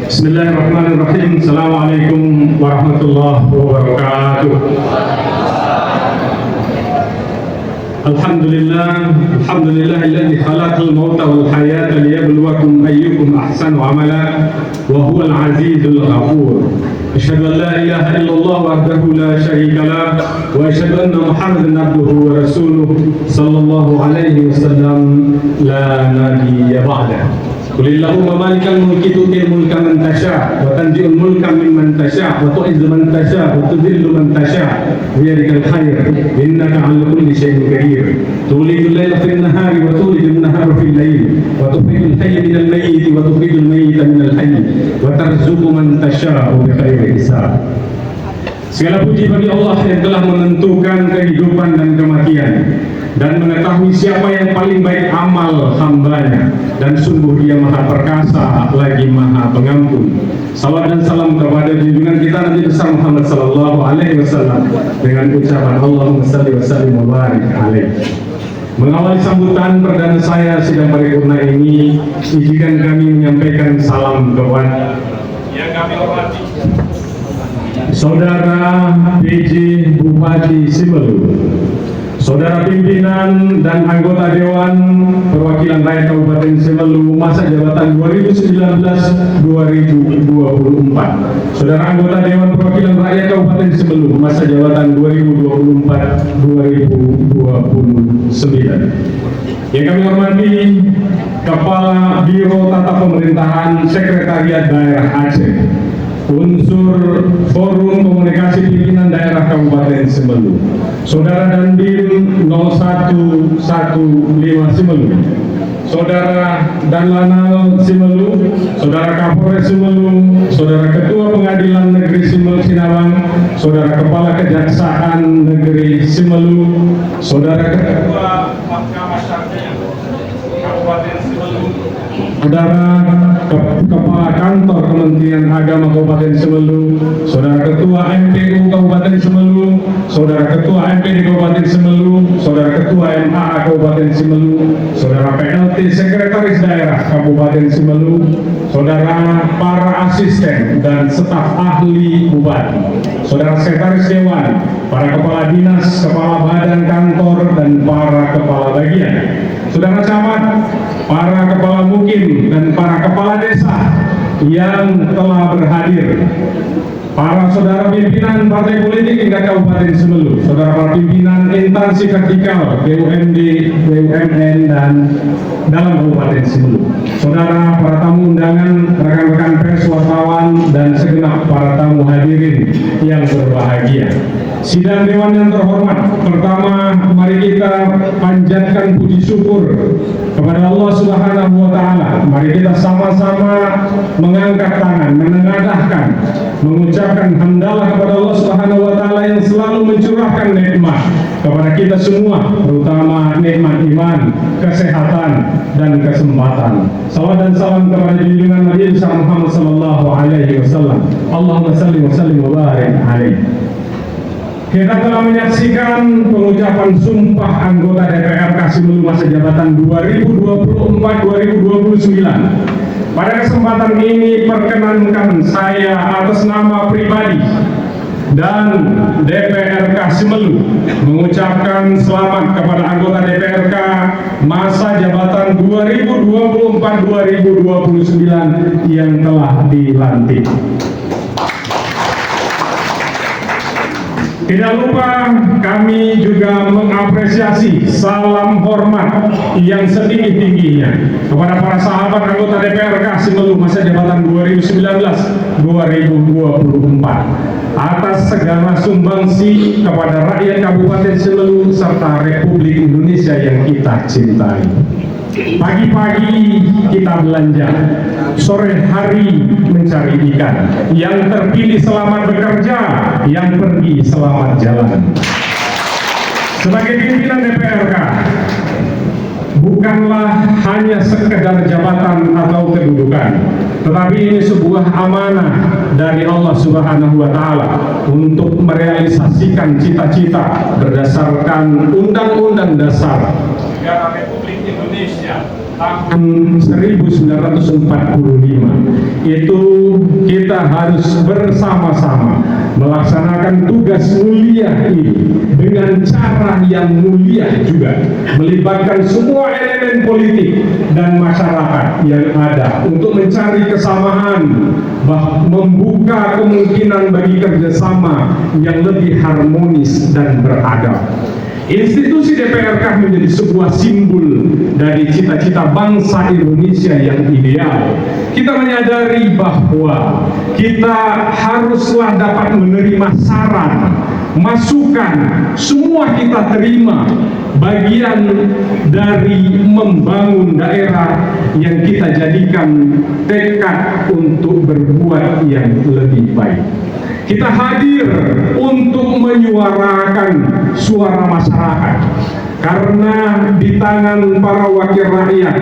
Bismillahirrahmanirrahim. Assalamualaikum warahmatullahi wabarakatuh. Alhamdulillahilladzi khalaqal mauta wal hayata liyabluwakum ayyukum ahsanu amala wa huwal azizul ghafur. Asyhadu an la ilaha illallah wahdahu la syarika lah wa asyhadu anna Muhammadan abduhu wa rasuluh sallallahu alaihi wasallam la nabiyya ba'da. Qulillahumma malikal mulki tu'til mulka man tasha' wa tanzi'ul mulka mimman tasha' wa tu'izzu man tasha' wa tudhillu man tasha' biyadikal khair innaka 'ala kulli syai'in qadir. Tulijul laila fil nahari wa tulijul nahara fil lail wa tukhrijul hayya minal mayyit wa tukhrijul mayyita minal hayy wa tarzuqu man tasha'u bi khairi hisab. Segala puji bagi Allah yang telah menentukan kehidupan dan kematian dan mengetahui siapa yang paling baik amal hambanya, dan sungguh Dia maha perkasa lagi maha pengampun. Salawat dan salam kepada junjungan kita Nabi besar Muhammad sallallahu alaihi wasallam dengan ucapan Allahumma shalli wa sallim wa barik alaihi. Mengawali sambutan perdana saya sidang paripurna ini, izinkan kami menyampaikan salam kepada yang kami hormati Saudara PJ Bupati Simelu, Saudara pimpinan dan anggota Dewan Perwakilan Rakyat Kabupaten Simelu masa jabatan 2019-2024, Saudara anggota Dewan Perwakilan Rakyat Kabupaten Simelu masa jabatan 2024-2029. Yang kami hormati Kepala Biro Tata Pemerintahan Sekretariat Daerah Aceh, unsur Forum Komunikasi Pimpinan Daerah Kabupaten Simelu, Saudara Dandim 0115 Simelu, Saudara Danlanal Simelu, Saudara Kapolres Simelu, Saudara Ketua Pengadilan Negeri Simelu Sinabang, Saudara Kepala Kejaksaan Negeri Simelu, Saudara Ketua Mahkamah Syariah Kabupaten Simelu, Saudara Kepala Kantor Kementerian Agama Kabupaten Simelu, Saudara Ketua MPU Kabupaten Simelu, Saudara Ketua MPD Kabupaten Simelu, Saudara Ketua MAA Kabupaten Simelu, Saudara PLT Sekretaris Daerah Kabupaten Simelu, Saudara para asisten dan staf ahli Bupati, Saudara Sekretaris Dewan, para kepala dinas, kepala badan kantor, dan para kepala bagian, Saudara camat, para kepala mukim, dan para kepala desa yang telah berhadir, para saudara pimpinan partai politik tingkat Kabupaten Simelu, saudara para pimpinan instansi vertikal BUMD, BUMN, dan dalam Kabupaten Simelu, saudara para tamu undangan, rekan-rekan pers, wartawan, dan segenap para tamu hadirin yang berbahagia. Sidang Dewan yang terhormat, pertama mari kita panjatkan puji syukur kepada Allah Subhanahu wa Ta'ala. Mari kita sama-sama mengangkat tangan, menengadahkan, mengucapkan hamdalah kepada Allah Subhanahu wa Ta'ala yang selalu mencurahkan nikmat kepada kita semua, terutama nikmat iman, kesehatan, dan kesempatan. Salawat dan salam kepada junjungan Nabi besar Muhammad sallallahu alaihi wasallam. Allahumma salli wa sallim wa barik alaihi. Kita telah menyaksikan pengucapan sumpah anggota DPRK Simelu masa jabatan 2024-2029. Pada kesempatan ini perkenankan saya atas nama pribadi dan DPRK Simelu mengucapkan selamat kepada anggota DPRK masa jabatan 2024-2029 yang telah dilantik. Tidak lupa kami juga mengapresiasi salam hormat yang setinggi-tingginya kepada para sahabat anggota DPRK Simelu masa jabatan 2019-2024 atas segala sumbangsi kepada rakyat Kabupaten Simelu serta Republik Indonesia yang kita cintai. Pagi-pagi kita belanja, sore hari mencari ikan, yang terpilih selamat bekerja, yang pergi selamat jalan. Sebagai pimpinan DPRK, bukanlah hanya sekedar jabatan atau kedudukan, tetapi ini sebuah amanah dari Allah Subhanahu wa Ta'ala untuk merealisasikan cita-cita berdasarkan Undang-Undang Dasar Negara Republik Indonesia tahun 1945, itu kita harus bersama-sama melaksanakan tugas mulia ini dengan cara yang mulia juga, melibatkan semua elemen politik dan masyarakat yang ada untuk mencari kesamaan, membuka kemungkinan bagi kerjasama yang lebih harmonis dan beradab. Institusi DPRK menjadi sebuah simbol dari cita-cita bangsa Indonesia yang ideal. Kita menyadari bahwa kita haruslah dapat menerima saran, masukan, semua kita terima bagian dari membangun daerah yang kita jadikan tekad untuk berbuat yang lebih baik. Kita hadir untuk menyuarakan suara masyarakat, karena di tangan para wakil rakyat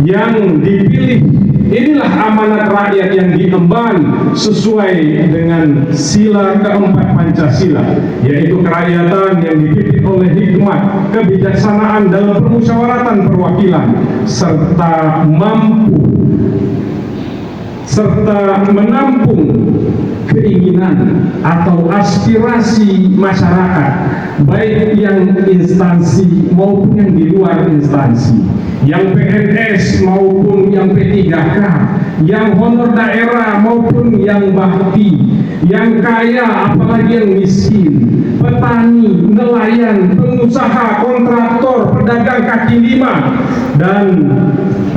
yang dipilih, inilah amanat rakyat yang diemban sesuai dengan sila keempat Pancasila, yaitu kerakyatan yang dipimpin oleh hikmat, kebijaksanaan dalam permusyawaratan perwakilan, serta menampung keinginan atau aspirasi masyarakat, baik yang instansi maupun yang di luar instansi, yang PNS maupun yang P3K, yang honor daerah maupun yang bakti, yang kaya apalagi yang miskin, petani, nelayan, pengusaha, kontraktor, pedagang kaki lima, dan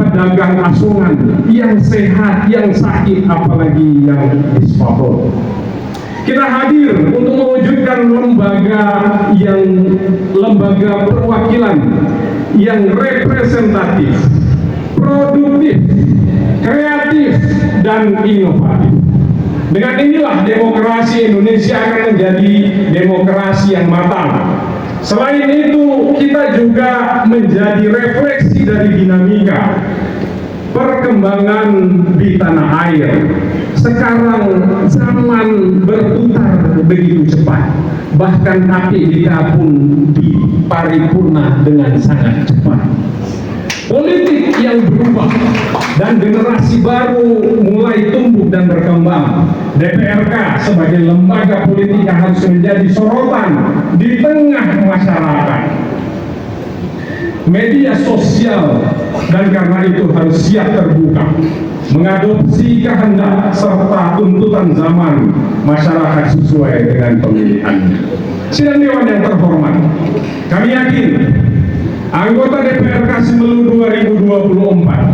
pedagang asongan, yang sehat, yang sakit, apalagi yang disfavor. Kita hadir untuk mewujudkan lembaga perwakilan yang representatif, produktif, kreatif, dan inovatif. Dengan inilah demokrasi Indonesia akan menjadi demokrasi yang matang. Selain itu, kita juga menjadi refleksi dari dinamika perkembangan di tanah air. Sekarang zaman berputar begitu cepat, bahkan APBD pun diparipurna dengan sangat cepat. Politik yang berubah dan generasi baru mulai tumbuh dan berkembang. DPRK sebagai lembaga politik yang harus menjadi sorotan di tengah masyarakat. Media sosial, dan karena itu harus siap terbuka, mengadopsi kehendak serta tuntutan zaman masyarakat sesuai dengan pemilihannya. Sidang Dewan yang terhormat, kami yakin anggota DPRK Simelu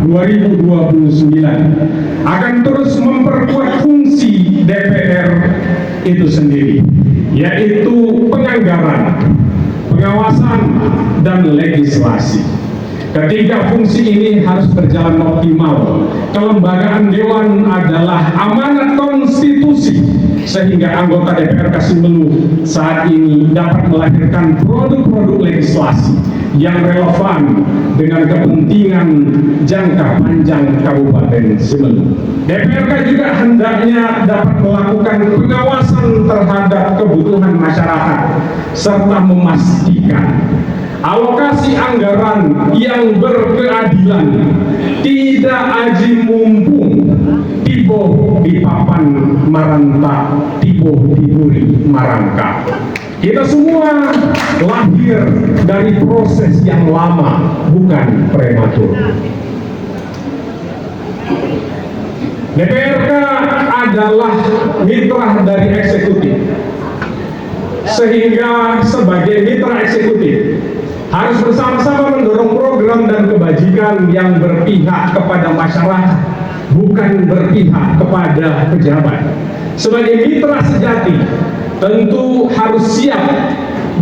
2024-2029 akan terus memperkuat fungsi DPR itu sendiri, yaitu penganggaran, pengawasan, dan legislasi. Ketiga fungsi ini harus berjalan optimal. Kelembagaan Dewan adalah amanat konstitusi, sehingga anggota DPRK Simelu saat ini dapat melahirkan produk-produk legislasi yang relevan dengan kepentingan jangka panjang Kabupaten Simelu. DPRK juga hendaknya dapat melakukan pengawasan terhadap kebutuhan masyarakat serta memastikan alokasi anggaran yang berkeadilan, tidak aji mumpung, tibo di papan maranta, tibo di duri marangka. Kita semua lahir dari proses yang lama, bukan prematur. DPRK adalah mitra dari eksekutif, sehingga sebagai mitra eksekutif harus bersama-sama mendorong program dan kebajikan yang berpihak kepada masyarakat, bukan berpihak kepada pejabat. Sebagai mitra sejati, tentu harus siap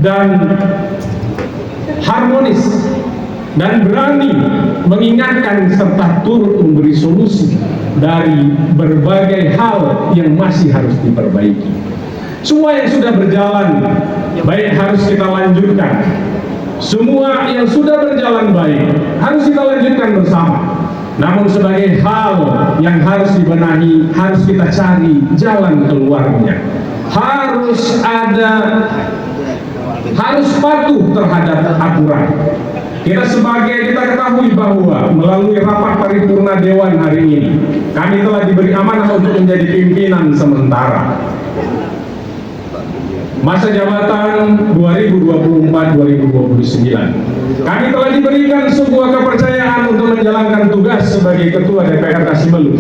dan harmonis dan berani mengingatkan serta turut memberi solusi dari berbagai hal yang masih harus diperbaiki. Semua yang sudah berjalan baik harus kita lanjutkan. Semua yang sudah berjalan baik harus kita lanjutkan bersama. Namun sebagai hal yang harus dibenahi, harus kita cari jalan keluarnya. Harus patuh terhadap aturan. Kita ketahui bahwa melalui rapat paripurna Dewan hari ini, kami telah diberi amanah untuk menjadi pimpinan sementara. Masa jabatan 2024-2029. Kami telah diberikan sebuah kepercayaan untuk menjalankan tugas sebagai Ketua DPRK Simelu.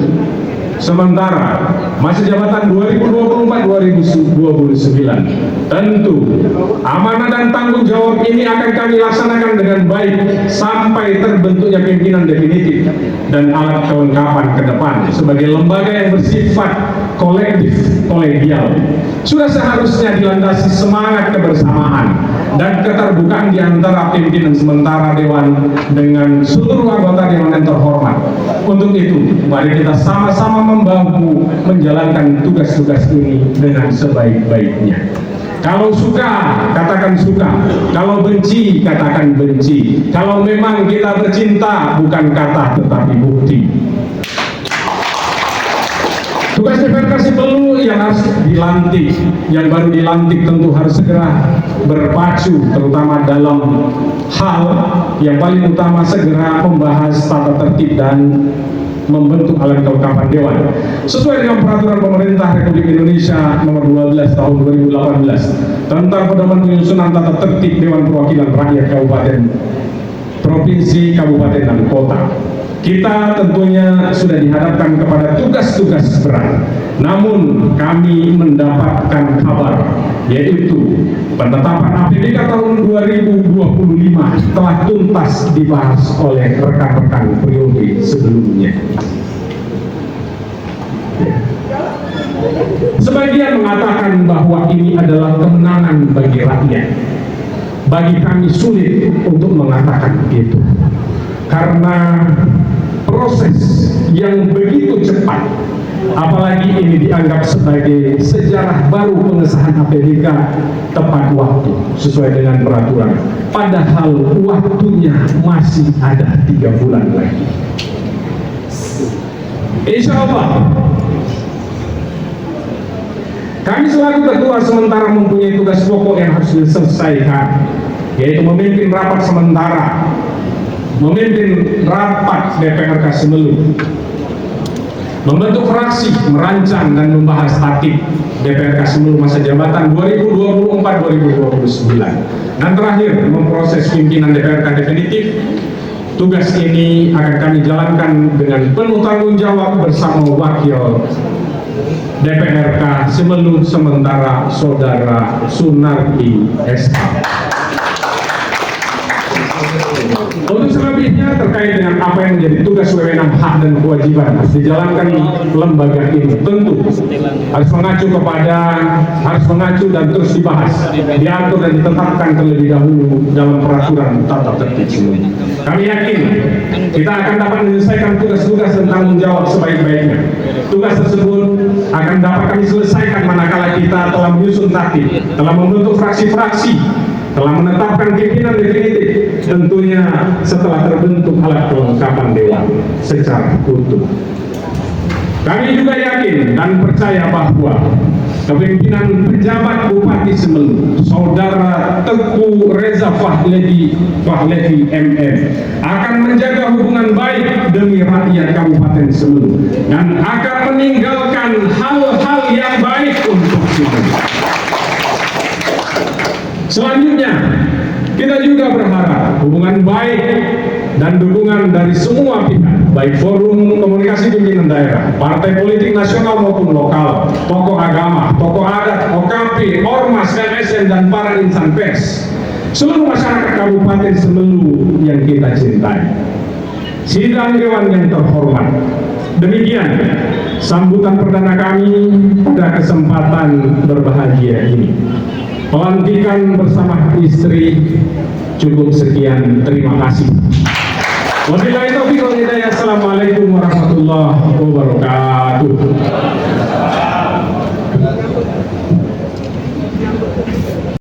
Sementara masa jabatan 2024-2029, tentu amanah dan tanggung jawab ini akan kami laksanakan dengan baik sampai terbentuknya pimpinan definitif dan alat kelengkapan ke depan sebagai lembaga yang bersifat kolektif, kolegial. Sudah seharusnya dilandasi semangat kebersamaan dan keterbukaan di antara pimpinan sementara Dewan dengan seluruh anggota Dewan yang terhormat. Untuk itu, mari kita sama-sama membahu menjalankan tugas-tugas ini dengan sebaik-baiknya. Kalau suka, katakan suka. Kalau benci, katakan benci. Kalau memang kita bercinta, bukan kata tetapi bukti. Tugas DPRK Simelu yang harus dilantik, yang baru dilantik tentu harus segera berpacu, terutama dalam hal yang paling utama segera membahas tata tertib dan membentuk alat kelengkapan Dewan sesuai dengan peraturan pemerintah Republik Indonesia nomor 12 tahun 2018 tentang pedoman penyusunan tata tertib Dewan Perwakilan Rakyat Kabupaten, Provinsi, Kabupaten, dan Kota. Kita tentunya sudah dihadapkan kepada tugas-tugas berat, namun kami mendapatkan kabar yaitu penetapan APBK tahun 2025 telah tuntas dibahas oleh rekan-rekan periode sebelumnya. Sebagian mengatakan bahwa ini adalah kemenangan bagi rakyat. Bagi kami sulit untuk mengatakan begitu, karena proses yang begitu cepat, apalagi ini dianggap sebagai sejarah baru pengesahan APBK tepat waktu sesuai dengan peraturan, padahal waktunya masih ada 3 bulan lagi. Insya Allah kami selaku ketua sementara mempunyai tugas pokok yang harus diselesaikan, yaitu memimpin rapat sementara, memimpin rapat DPRK Simelu, membentuk fraksi, merancang dan membahas tatib DPRK Simelu masa jabatan 2024-2029, dan terakhir memproses pimpinan DPRK definitif. Tugas ini akan kami jalankan dengan penuh tanggung jawab bersama wakil DPRK Simelu sementara Saudara Sunardi SH. Untuk selebihnya terkait dengan apa yang menjadi tugas wewenang, hak dan kewajiban harus dijalankan lembaga ini, tentu harus mengacu dan terus dibahas, diatur dan ditetapkan terlebih dahulu dalam peraturan tata tertib Simelu. Kami yakin kita akan dapat menyelesaikan tugas-tugas dan tanggung jawab sebaik-baiknya. Tugas tersebut akan dapat kami selesaikan manakala kita telah menyusun tatib, telah membentuk fraksi-fraksi, telah menetapkan pimpinan definitif, tentunya setelah terbentuk alat kelengkapan Dewan secara utuh. Kami juga yakin dan percaya bahwa kepemimpinan pejabat Bupati Simelu, Saudara Teguh Reza Fahlevi MM, akan menjaga hubungan baik demi rakyat Kabupaten Simelu dan akan meninggalkan hal-hal yang baik untuk Simelu. Selanjutnya, kita juga berharap hubungan baik dan dukungan dari semua pihak, baik forum komunikasi pimpinan daerah, partai politik nasional maupun lokal, tokoh agama, tokoh adat, OKP, Ormas, MSN, dan para insan pers, seluruh masyarakat Kabupaten Simelu yang kita cintai. Sidang Dewan yang terhormat, demikian sambutan perdana kami pada kesempatan berbahagia ini. Pelantikan bersama istri cukup sekian, terima kasih. Wabillahi taufiq wal hidayah. Assalamualaikum warahmatullahi wabarakatuh.